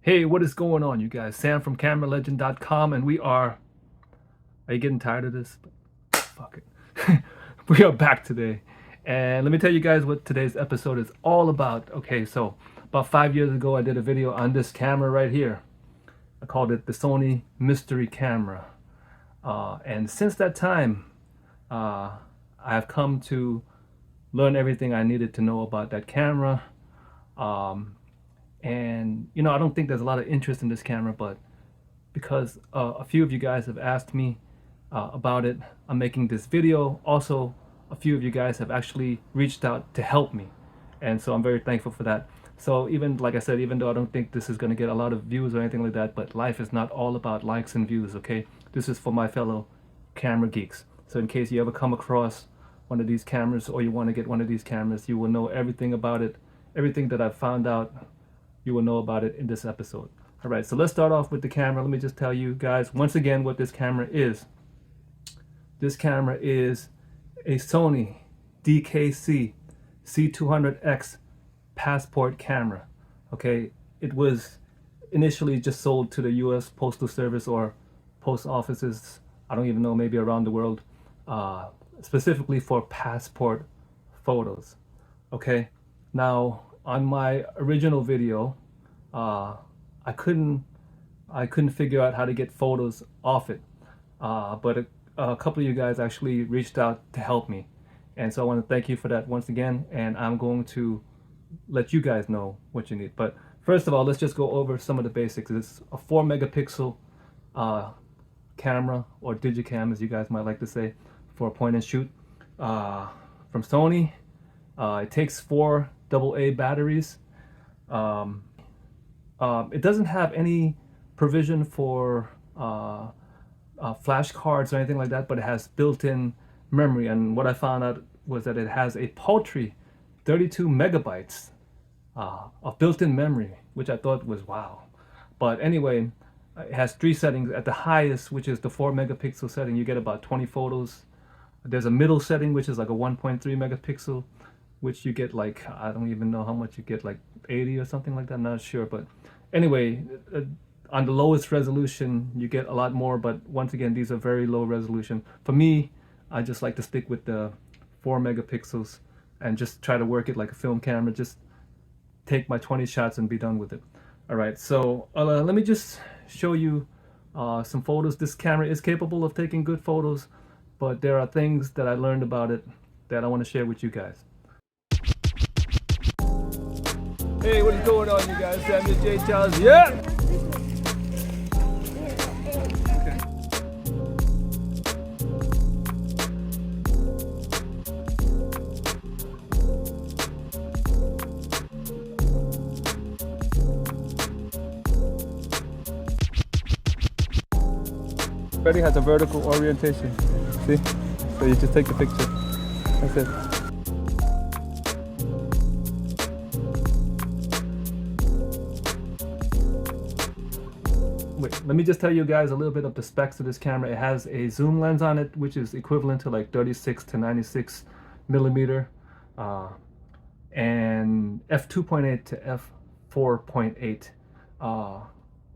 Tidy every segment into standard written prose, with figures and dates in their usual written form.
Hey, what is going on, you guys? Sam from CameraLegend.com, and are you getting tired of this? Fuck it. We are back today. And let me tell you guys what today's episode is all about. Okay, so about 5 years ago, I did a video on this camera right here. I called it the Sony Mystery Camera. And since that time, I have come to learn everything I needed to know about that camera. Um, and I don't think there's a lot of interest in this camera, but because a few of you guys have asked me about it, I'm making this video. Also, a few of you guys have actually reached out to help me, and so I'm very thankful for that. So even like I said, even though I don't think this is going to get a lot of views or anything like that, but life is not all about likes and views. Okay, this is for my fellow camera geeks. So in case you ever come across one of these cameras, or you want to get one of these cameras, you will know everything about it. Everything that I've found out, you will know about it in this episode. All right, so let's start off with the camera. Let me just tell you guys once again what this camera is. This camera is a Sony DKC C200x passport camera. Okay, it was initially just sold to the US Postal Service or post offices, I don't even know, maybe around the world, specifically for passport photos. Okay, now on my original video, uh, I couldn't figure out how to get photos off it, but a couple of you guys actually reached out to help me, and so I want to thank you for that once again. And I'm going to let you guys know what you need. But first of all, let's just go over some of the basics. It's a 4 megapixel uh, camera, or digicam as you guys might like to say, for point and shoot from Sony. It takes 4 AA batteries. Um, it doesn't have any provision for flash cards or anything like that, but it has built-in memory. And what I found out was that it has a paltry 32 megabytes of built-in memory, which I thought was wow. But anyway, it has 3 settings. At the highest, which is the 4 megapixel setting, you get about 20 photos. There's a middle setting, which is like a 1.3 megapixel, which you get like, I don't even know how much you get, like 80 or something like that, I'm not sure. But anyway, on the lowest resolution, you get a lot more, but once again, these are very low resolution. For me, I just like to stick with the 4 megapixels and just try to work it like a film camera, just take my 20 shots and be done with it. All right, so let me just show you some photos. This camera is capable of taking good photos, but there are things that I learned about it that I want to share with you guys. Hey, what is going on, you guys? Samuel J. Charles, yeah! Okay. Already has a vertical orientation. See? So you just take the picture. That's it. Wait, let me just tell you guys a little bit of the specs of this camera. It has a zoom lens on it, which is equivalent to like 36 to 96 millimeter, and f2.8 to f4.8.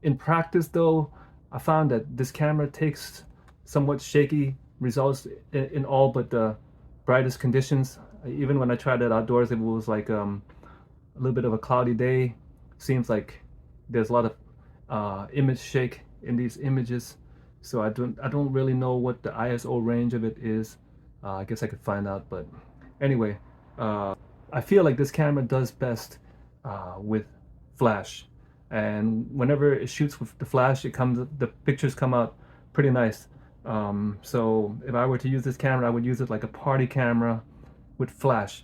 In practice, though, I found that this camera takes somewhat shaky results in all but the brightest conditions. Even when I tried it outdoors, it was like a little bit of a cloudy day. Seems like there's a lot of image shake in these images, so I don't really know what the ISO range of it is. I guess I could find out, but anyway, I feel like this camera does best with flash, and whenever it shoots with the flash, the pictures come out pretty nice. So if I were to use this camera, I would use it like a party camera with flash.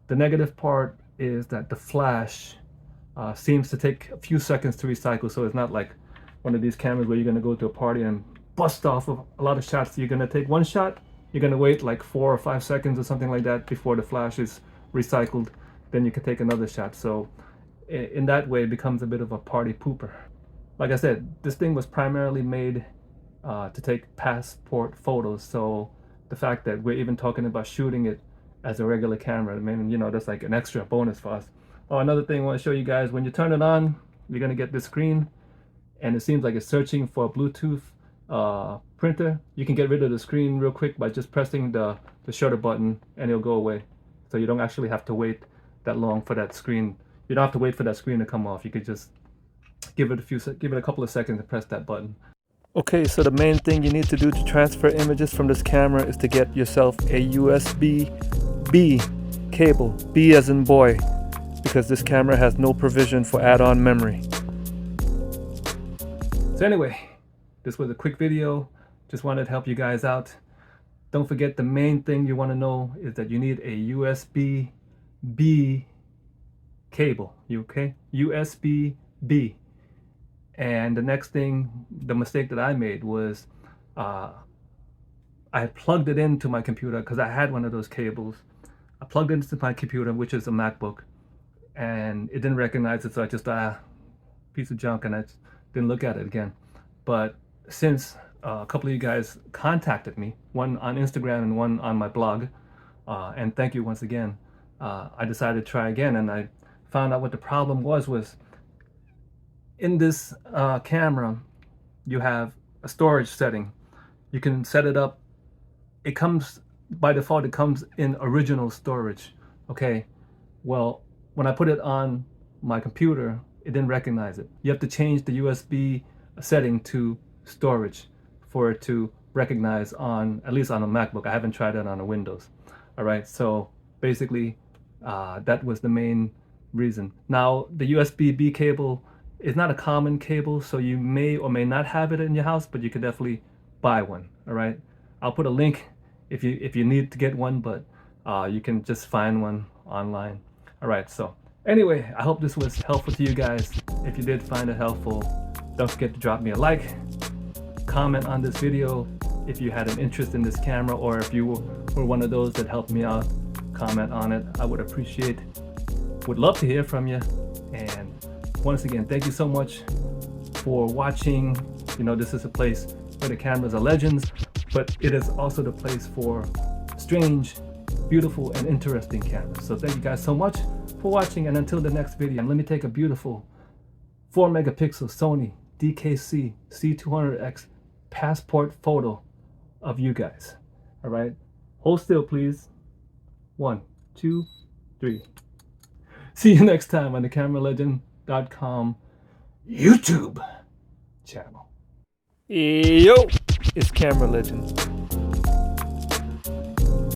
The negative part is that the flash seems to take a few seconds to recycle, so it's not like one of these cameras where you're going to go to a party and bust off of a lot of shots. You're going to take one shot, you're going to wait like 4 or 5 seconds or something like that before the flash is recycled, then you can take another shot. So in that way, it becomes a bit of a party pooper. Like I said, this thing was primarily made to take passport photos, so the fact that we're even talking about shooting it as a regular camera, I mean, that's like an extra bonus for us. Oh, another thing I want to show you guys, when you turn it on, you're gonna get this screen, and it seems like it's searching for a Bluetooth printer. You can get rid of the screen real quick by just pressing the shutter button, and it'll go away. So you don't actually have to wait that long for that screen. You don't have to wait for that screen to come off. You could just give it a couple of seconds and press that button. Okay, so the main thing you need to do to transfer images from this camera is to get yourself a USB-B cable, B as in boy, because this camera has no provision for add-on memory. So anyway, this was a quick video. Just wanted to help you guys out. Don't forget, the main thing you want to know is that you need a USB-B cable, okay? USB-B. And the next thing, the mistake that I made was I plugged it into my computer because I had one of those cables. I plugged it into my computer, which is a MacBook, and it didn't recognize it, so I just piece of junk, and I just didn't look at it again. But since a couple of you guys contacted me, one on Instagram and one on my blog, and thank you once again, I decided to try again, and I found out what the problem was in this camera, you have a storage setting. You can set it up. It comes, by default, it comes in original storage. Okay, well, when I put it on my computer, it didn't recognize it. You have to change the USB setting to storage for it to recognize on, at least on a MacBook. I haven't tried it on a Windows. All right, so basically that was the main reason. Now, the USB-B cable is not a common cable, so you may or may not have it in your house, but you could definitely buy one. All right, I'll put a link if you need to get one, but you can just find one online. All right, so anyway, I hope this was helpful to you guys. If you did find it helpful, don't forget to drop me a like, comment on this video if you had an interest in this camera, or if you were one of those that helped me out, comment on it. I would love to hear from you. And once again, thank you so much for watching. You know, this is a place where the cameras are legends, but it is also the place for strange, beautiful, and interesting cameras. So thank you guys so much for watching, and until the next video, let me take a beautiful 4 megapixel Sony DKC C200x passport photo of you guys. All right, hold still, please. 1, 2, 3. See you next time on the CameraLegend.com YouTube channel. Yo, it's Camera Legend.